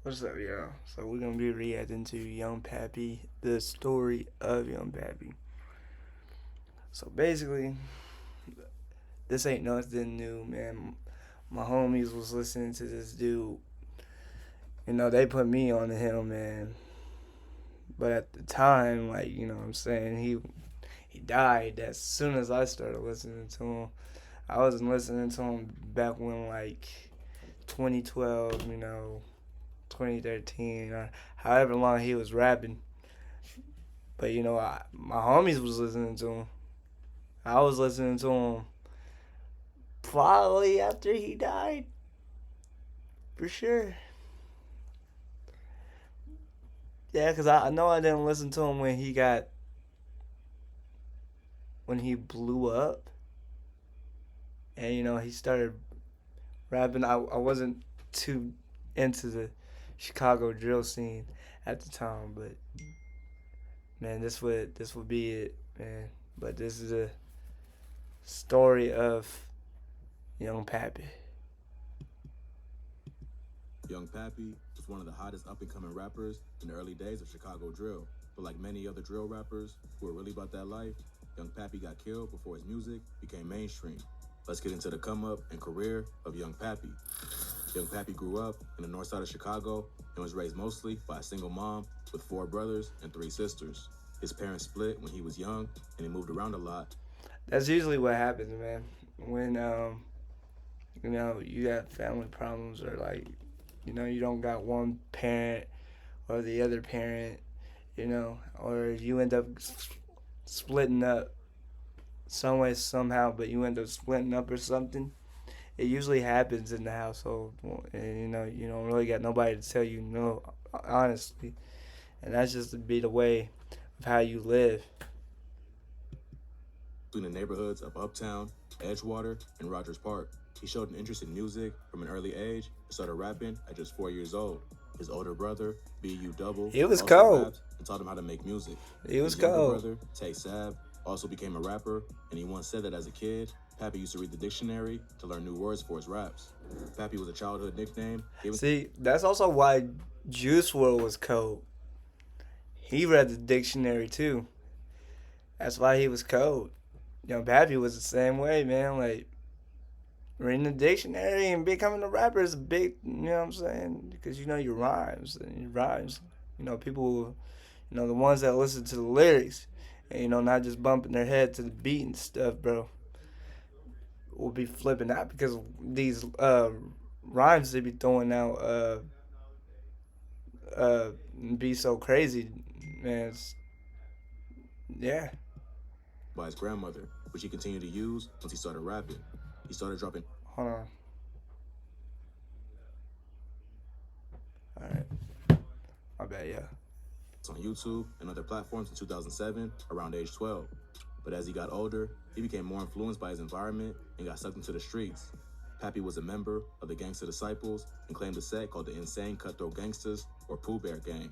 What's up, y'all? So we're gonna be reacting to Young Pappy, the story of Young Pappy. So basically, this ain't nothing new, man. My homies was listening to this dude. They put me on to him, man. But at the time, like, what I'm saying, he died as soon as I started listening to him. I wasn't listening to him back when, like, 2012, 2013, or however long he was rapping. But my homies was listening to him. I was listening to him probably after he died, for sure. Yeah, cause I know I didn't listen to him when he blew up, and he started rapping. I wasn't too into the Chicago drill scene at the time, but man, this would be it, man. But this is a story of Young Pappy. Young Pappy was one of the hottest up-and-coming rappers in the early days of Chicago drill. But like many other drill rappers who were really about that life, Young Pappy got killed before his music became mainstream. Let's get into the come-up and career of Young Pappy. Young Pappy grew up in the north side of Chicago and was raised mostly by a single mom with 4 brothers and 3 sisters. His parents split when he was young and he moved around a lot. That's usually what happens, man. When you got family problems, or like you don't got one parent or the other parent, or you end up splitting up some way somehow, but you end up splitting up or something. It usually happens in the household, and you don't really got nobody to tell you no, honestly, and that's just to be the way of how you live. Between the neighborhoods of Uptown, Edgewater, and Rogers Park. He showed an interest in music from an early age and started rapping at just 4 years old. His older brother, B.U. Double, It was also cold. rapped and taught him how to make music. It was His younger cold. brother, Tay Sab, also became a rapper, and he once said that as a kid, Pappy used to read the dictionary to learn new words for his raps. Pappy was a childhood nickname given. See, that's also why Juice WRLD was cold. He read the dictionary too. That's why he was cold. Pappy was the same way, man. Like, reading the dictionary and becoming a rapper is a big, you know what I'm saying? Because your rhymes and your rhymes. People, the ones that listen to the lyrics and, not just bumping their head to the beat and stuff, bro, will be flipping out because these rhymes they be throwing out be so crazy, man. Yeah. by his grandmother, which he continued to use once he started rapping. He started dropping Hold on. All right. My bad, yeah. on YouTube and other platforms in 2007, around age 12. But as he got older, he became more influenced by his environment and got sucked into the streets. Pappy was a member of the Gangsta Disciples and claimed a set called the Insane Cutthroat Gangsters, or Pooh Bear Gang.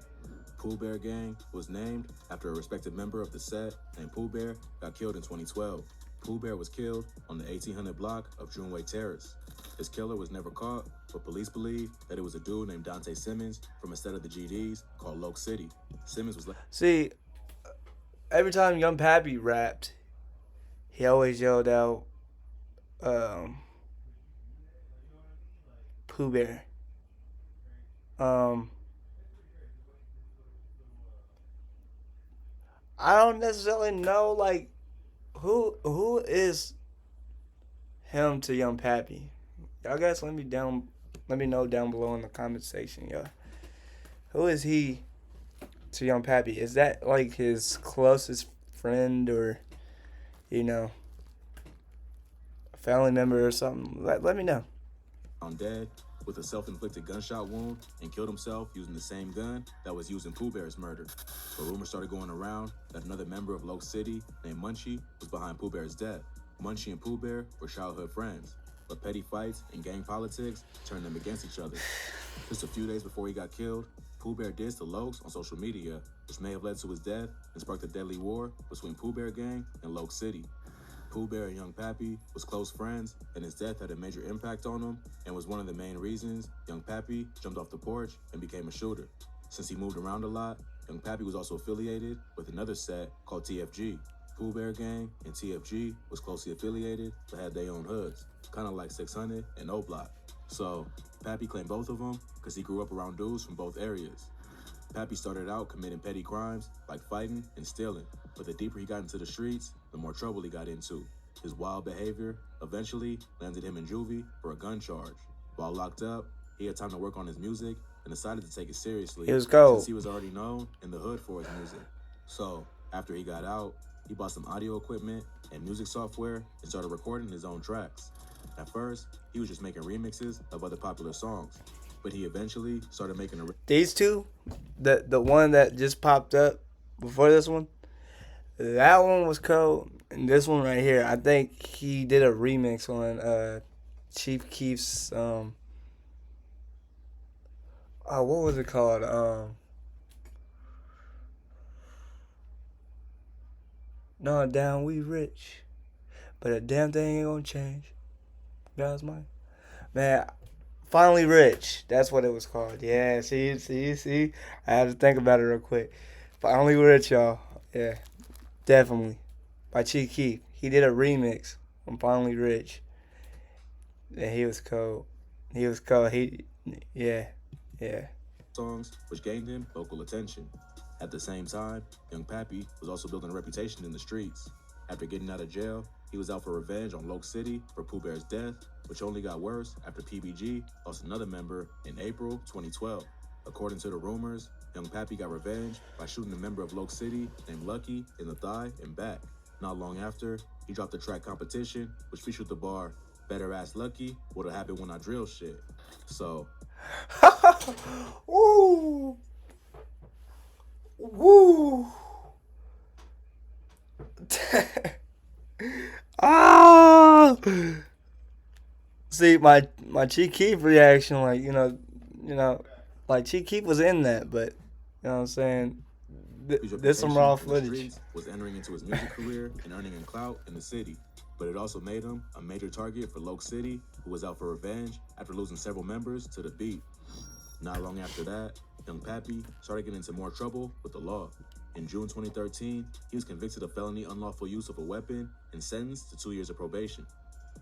Pooh Bear Gang was named after a respected member of the set named Pooh Bear got killed in 2012. Pooh Bear was killed on the 1800 block of Juneway Terrace. His killer was never caught, but police believe that it was a dude named Dante Simmons from a set of the GDs called Loke City. Simmons was See, every time Young Pappy rapped, he always yelled out, um, Pooh Bear. Um, I don't necessarily know, like, who is him to Young Pappy. Y'all guys let me know down below in the comment section, y'all. Who is he to Young Pappy? Is that like his closest friend, or you know, a family member or something? Let me know. found dead with a self-inflicted gunshot wound and killed himself using the same gun that was used in Pooh Bear's murder. But rumors started going around that another member of Loke City named Munchie was behind Pooh Bear's death. Munchie and Pooh Bear were childhood friends, but petty fights and gang politics turned them against each other. Just a few days before he got killed, Pooh Bear dissed the Lokes on social media, which may have led to his death and sparked a deadly war between Pooh Bear Gang and Loke City. Pooh Bear and Young Pappy was close friends, and his death had a major impact on him and was one of the main reasons Young Pappy jumped off the porch and became a shooter. Since he moved around a lot, Young Pappy was also affiliated with another set called TFG. Pooh Bear Gang and TFG was closely affiliated but had their own hoods, kind of like 600 and O Block. So, Pappy claimed both of them because he grew up around dudes from both areas. Pappy started out committing petty crimes like fighting and stealing, but the deeper he got into the streets, the more trouble he got into. His wild behavior eventually landed him in juvie for a gun charge. While locked up, he had time to work on his music and decided to take it seriously It was cold. since he was already known in the hood for his music. So, after he got out, he bought some audio equipment and music software and started recording his own tracks. At first, he was just making remixes of other popular songs, but he eventually started making These two, the one that just popped up before this one, that one was cold. And this one right here, I think he did a remix on Chief Keef's what was it called? No, down we rich, but a damn thing ain't gonna change. God's mine, man. Finally rich. That's what it was called. Yeah, see. I had to think about it real quick. Finally rich, y'all. Yeah, definitely. By Chief Keef. He did a remix on Finally Rich. And he was cold. He was cold. Yeah. songs, which gained him local attention. At the same time, Young Pappy was also building a reputation in the streets. After getting out of jail, he was out for revenge on Loke City for Pooh Bear's death, which only got worse after PBG lost another member in April 2012. According to the rumors, Young Pappy got revenge by shooting a member of Loke City named Lucky in the thigh and back. Not long after, he dropped the track Competition, which featured the bar, "Better Ass Lucky, what'll happen when I drill shit." So, Woo! Woo! Ah! See, my Chief Keef reaction, like like Chief Keef was in that, but you know what I'm saying. There's some raw footage. Was entering into his music career and earning him clout in the city, but it also made him a major target for Loke City, who was out for revenge after losing several members to the beat. Not long after that, Young Pappy started getting into more trouble with the law. In June 2013, he was convicted of felony unlawful use of a weapon and sentenced to 2 years of probation.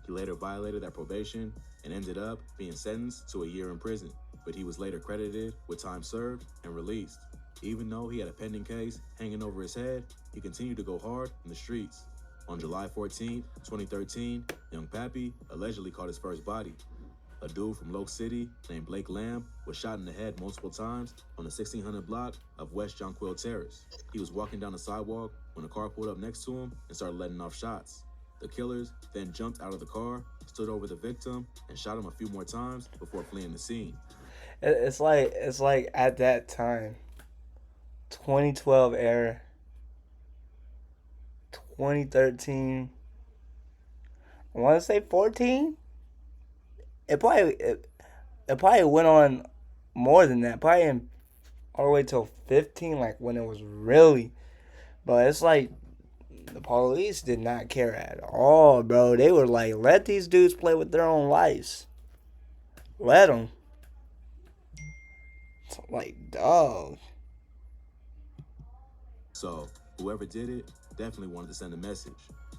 He later violated that probation and ended up being sentenced to a year in prison, but he was later credited with time served and released. Even though he had a pending case hanging over his head, he continued to go hard in the streets. On July 14, 2013, Young Pappy allegedly caught his first body. A dude from Loke City named Blake Lamb was shot in the head multiple times on the 1600 block of West Jonquil Terrace. He was walking down the sidewalk when a car pulled up next to him and started letting off shots. The killers then jumped out of the car, stood over the victim, and shot him a few more times before fleeing the scene. It's like at that time, 2012 era, 2013. I want to say 14. It probably went on more than that. Probably all the way till 15, like when it was really. But it's like the police did not care at all, bro. They were like, let these dudes play with their own lives. Let them. Like, dog. So, whoever did it definitely wanted to send a message.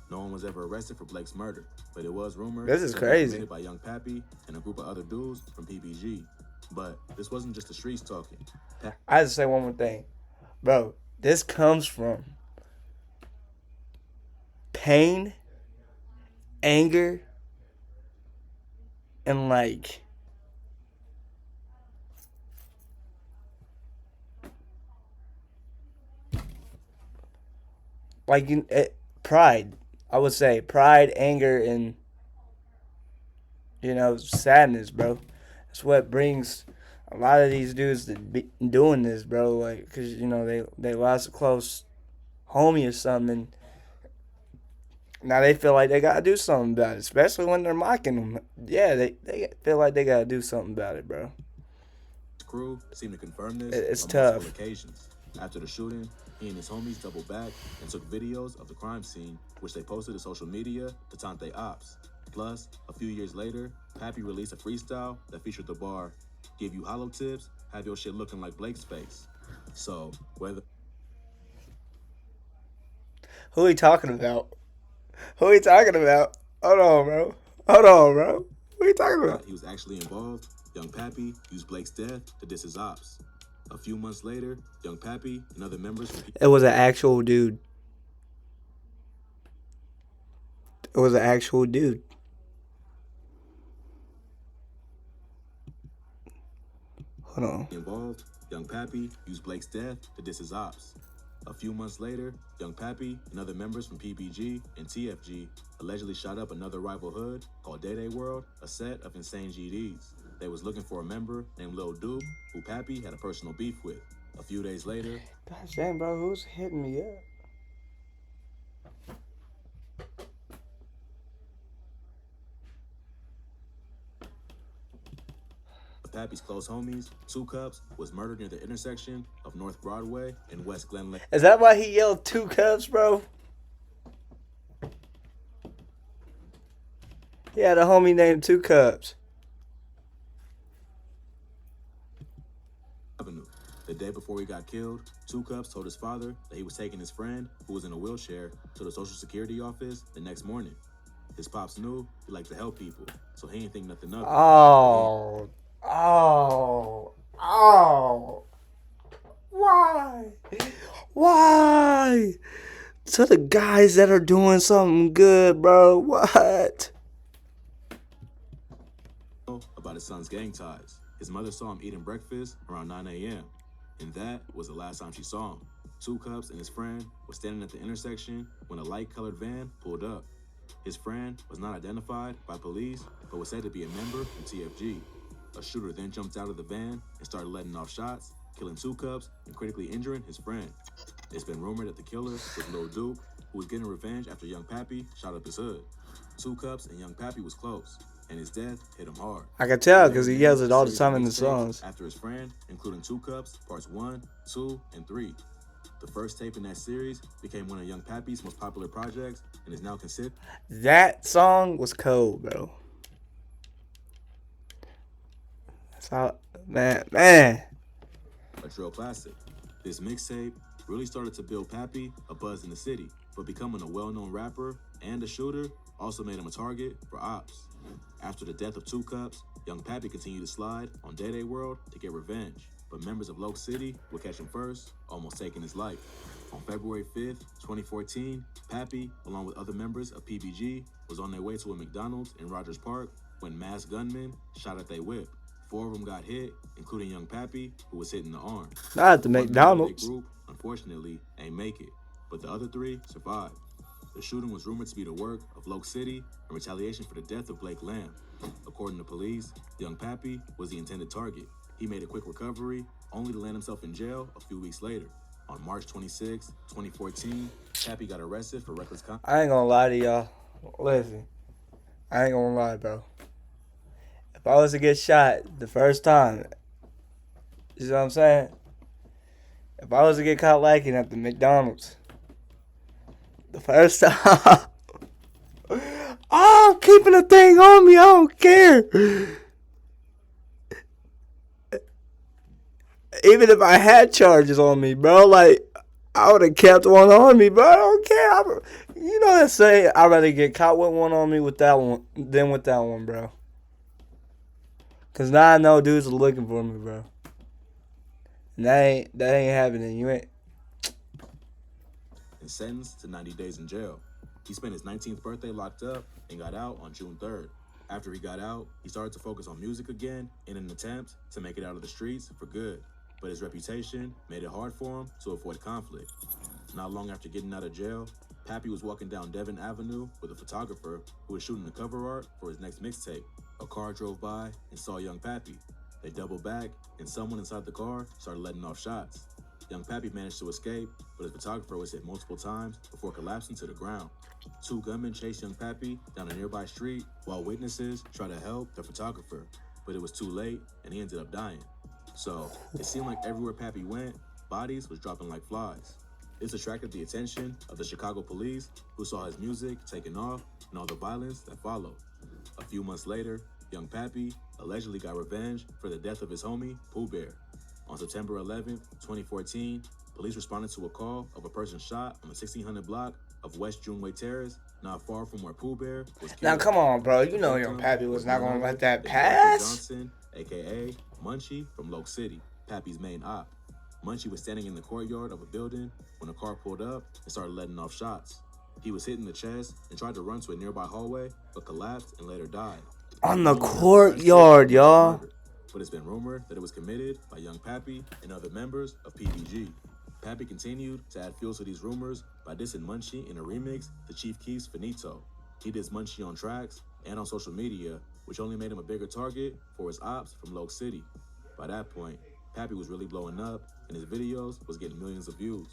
No one was ever arrested for Blake's murder, but it was rumored This is that it was crazy. committed by Young Pappy and a group of other dudes from PBG. But this wasn't just the streets talking. I have to say one more thing. Bro, this comes from pain, anger, and like pride. I would say pride, anger, and sadness, bro. That's what brings a lot of these dudes to be doing this, bro. Like, cause they lost a close homie or something. Now they feel like they gotta do something about it, especially when they're mocking them. Yeah, they feel like they gotta do something about it, bro. Crew seemed to confirm this It's on tough. multiple occasions. After the shooting, he and his homies doubled back and took videos of the crime scene, which they posted to social media to taunt they ops. Plus, a few years later, Pappy released a freestyle that featured the bar, "Give you hollow tips, have your shit looking like Blake's face." So, whether Who are you talking about? Who are you talking about? Hold on, bro. Hold on, bro. Who are you talking about? he was actually involved, Young Pappy used Blake's death to diss his ops. A few months later, Young Pappy and other members from It was an actual dude. It was an actual dude. Hold on. involved, Young Pappy used Blake's death to diss his ops. A few months later, Young Pappy and other members from PBG and TFG allegedly shot up another rival hood called Day Day World, a set of insane GDs. They was looking for a member named Lil Duke, who Pappy had a personal beef with. A few days later, Gosh dang, bro. Who's hitting me up? Pappy's close homies, Two Cups, was murdered near the intersection of North Broadway and West Glen Lake. Is that why he yelled 2 cups, bro? He had a homie named 2 Cups. Avenue. The day before he got killed, Two Cups told his father that he was taking his friend, who was in a wheelchair, to the Social Security office the next morning. His pops knew he liked to help people, so he didn't think nothing of it. Oh. Why? Why? To the guys that are doing something good, bro. What? About his son's gang ties. His mother saw him eating breakfast around 9 a.m., and that was the last time she saw him. Two Cups and his friend were standing at the intersection when a light-colored van pulled up. His friend was not identified by police, but was said to be a member from TFG. A shooter then jumped out of the van and started letting off shots, killing Two Cups and critically injuring his friend. It's been rumored that the killer was Lil Duke, who was getting revenge after Young Pappy shot up his hood. Two Cups and Young Pappy was close, and his death hit him hard. I can tell because he yells it all the time in the songs. After his friend, including Two Cups, parts 1, 2, and 3. The first tape in that series became one of Young Pappy's most popular projects and is now considered. That song was cold, bro. That's how, man. A drill classic. This mixtape really started to build Pappy a buzz in the city, but becoming a well-known rapper and a shooter also made him a target for ops. After the death of Two Cups, Young Pappy continued to slide on Day Day World to get revenge, but members of Loke City would catch him first, almost taking his life. On February 5th, 2014, Pappy, along with other members of PBG, was on their way to a McDonald's in Rogers Park when masked gunmen shot at their whip. 4 of them got hit, including Young Pappy, who was hit in the arm. Not at the McDonald's. Group, unfortunately, ain't make it, but the other 3 survived. The shooting was rumored to be the work of Loke City in retaliation for the death of Blake Lamb. According to police, Young Pappy was the intended target. He made a quick recovery, only to land himself in jail a few weeks later. On March 26, 2014, Pappy got arrested for reckless conduct. I ain't gonna lie to y'all. Listen, I ain't gonna lie, bro. If I was to get shot the first time, you know what I'm saying? If I was to get caught liking at the McDonald's, the first time, I'm keeping the thing on me. I don't care. Even if I had charges on me, bro, like, I would have kept one on me, bro. I don't care. You know that saying, I'd rather get caught with one on me with that one than with that one, bro. Because now I know dudes are looking for me, bro. And that ain't happening. You ain't. And sentenced to 90 days in jail. He spent his 19th birthday locked up and got out on June 3rd. After he got out, he started to focus on music again in an attempt to make it out of the streets for good. But his reputation made it hard for him to avoid conflict. Not long after getting out of jail, Pappy was walking down Devon Avenue with a photographer who was shooting the cover art for his next mixtape. A car drove by and saw Young Pappy. They doubled back, and someone inside the car started letting off shots. Young Pappy managed to escape, but his photographer was hit multiple times before collapsing to the ground. 2 gunmen chased Young Pappy down a nearby street while witnesses tried to help the photographer, but it was too late and he ended up dying. So it seemed like everywhere Pappy went, bodies was dropping like flies. This attracted the attention of the Chicago police, who saw his music taking off and all the violence that followed. A few months later, Young Pappy allegedly got revenge for the death of his homie, Pooh Bear. On September 11, 2014, police responded to a call of a person shot on the 1600 block of West Juneway Terrace, not far from where Pooh Bear was killed. Now, come on, bro. You The know Young victim Pappy was not none going to let other that than Jeffrey pass. Johnson, aka Munchie from Loke City, Pappy's main op. Munchie was standing in the courtyard of a building when a car pulled up and started letting off shots. He was hit in the chest and tried to run to a nearby hallway, but collapsed and later died. On the courtyard, y'all. But it's been rumored that it was committed by Young Pappy and other members of PBG. Pappy continued to add fuel to these rumors by dissing Munchie in a remix to Chief Keef's Finito. He dissed Munchie on tracks and on social media, which only made him a bigger target for his ops from Loke City. By that point, Pappy was really blowing up, and his videos was getting millions of views.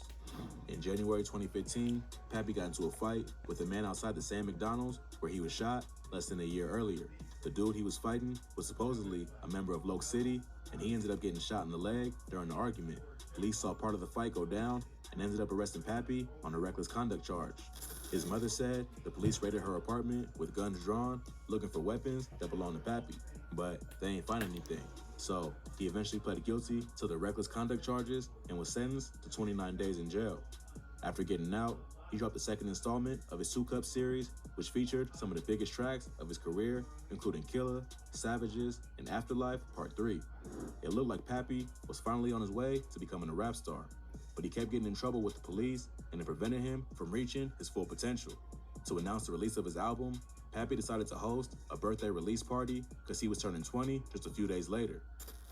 In January 2015, Pappy got into a fight with a man outside the same McDonald's where he was shot less than a year earlier. The dude he was fighting was supposedly a member of Loke City, and he ended up getting shot in the leg during the argument. Police saw part of the fight go down and ended up arresting Pappy on a reckless conduct charge. His mother said the police raided her apartment with guns drawn, looking for weapons that belonged to Pappy, but they ain't find anything. So he eventually pled guilty to the reckless conduct charges and was sentenced to 29 days in jail. After getting out, he dropped the second installment of his 2 Cup series, which featured some of the biggest tracks of his career, including Killer, Savages, and Afterlife Part 3. It looked like Pappy was finally on his way to becoming a rap star, but he kept getting in trouble with the police, and it prevented him from reaching his full potential. To announce the release of his album, Pappy decided to host a birthday release party because he was turning 20 just a few days later.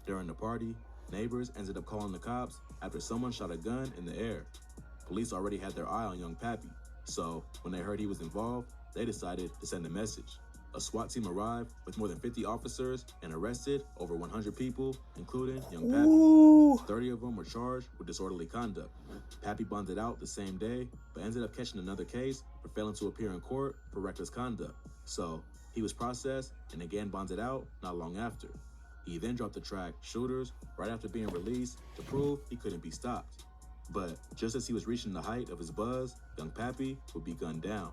During the party, neighbors ended up calling the cops after someone shot a gun in the air. Police already had their eye on Young Pappy, so when they heard he was involved, they decided to send a message. A SWAT team arrived with more than 50 officers and arrested over 100 people, including Young Pappy. 30 of them were charged with disorderly conduct. Pappy bonded out the same day, but ended up catching another case for failing to appear in court for reckless conduct. So he was processed and again bonded out not long after. He then dropped the track Shooters right after being released to prove he couldn't be stopped. But just as he was reaching the height of his buzz, Young Pappy would be gunned down.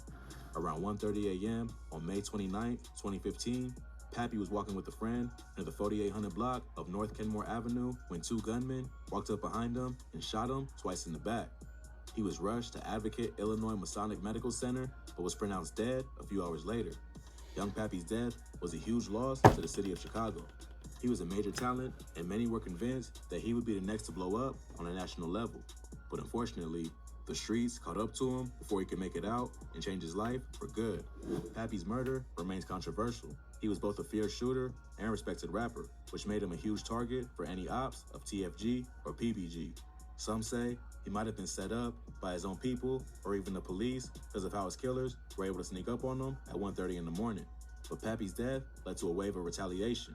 Around 1:30 a.m. on May 29, 2015, Pappy was walking with a friend near the 4800 block of North Kenmore Avenue when 2 gunmen walked up behind him and shot him twice in the back. He was rushed to Advocate Illinois Masonic Medical Center, but was pronounced dead a few hours later. Young Pappy's death was a huge loss to the city of Chicago. He was a major talent, and many were convinced that he would be the next to blow up on a national level. But unfortunately, the streets caught up to him before he could make it out and change his life for good. Pappy's murder remains controversial. He was both a fierce shooter and respected rapper, which made him a huge target for any ops of TFG or PBG. Some say he might have been set up by his own people or even the police because of how his killers were able to sneak up on him at 1:30 in the morning. But Pappy's death led to a wave of retaliation.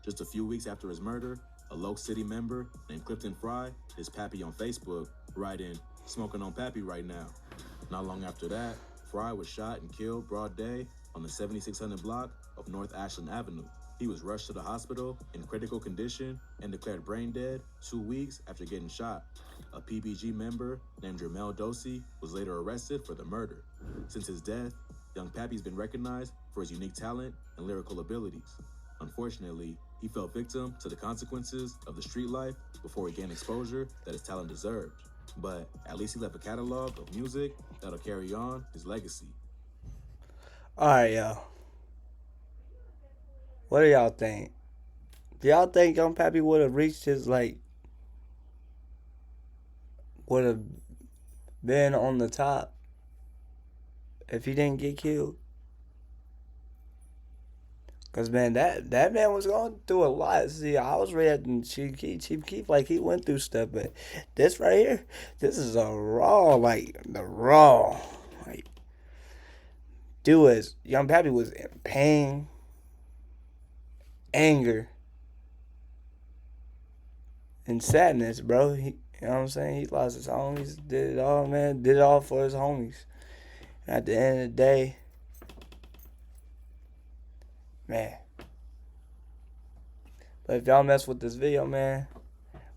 Just a few weeks after his murder, a Loke City member named Clifton Fry dissed Pappy on Facebook, writing, "Smoking on Pappy right now." Not long after that, Fry was shot and killed broad day on the 7600 block of North Ashland Avenue. He was rushed to the hospital in critical condition and declared brain dead 2 weeks after getting shot. A PBG member named Jermel Dosey was later arrested for the murder. Since his death, Young Pappy's been recognized for his unique talent and lyrical abilities. Unfortunately, he fell victim to the consequences of the street life before he gained exposure that his talent deserved. But at least he left a catalog of music that'll carry on his legacy. Alright, y'all. What do y'all think? Do y'all think Young Pappy would have reached his, would have been on the top if he didn't get killed? Because, man, that man was going through a lot. See, I was reading Chief Keef, like, he went through stuff, but this right here, this is a raw, the raw. Young Pappy was in pain, anger, and sadness, bro. You know what I'm saying? He lost his homies, did it all, man. Did it all for his homies. And at the end of the day, man. But if y'all mess with this video, man,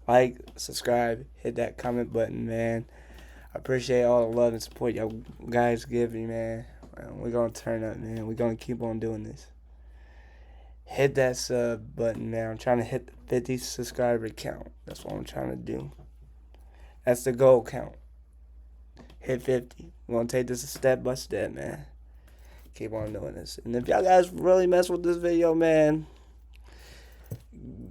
like, subscribe, hit that comment button, man. I appreciate all the love and support y'all guys give me, man. We're gonna turn up, man. We're gonna keep on doing this. Hit that sub button, man. I'm trying to hit the 50 subscriber count. That's what I'm trying to do. That's the goal count. Hit 50. We're gonna take this step by step, man. Keep on doing this. And if y'all guys really mess with this video, man,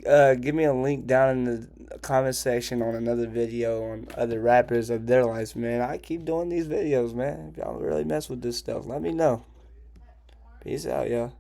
give me a link down in the comment section on another video on other rappers of their lives, man. I keep doing these videos, man. If y'all really mess with this stuff, let me know. Peace out, y'all.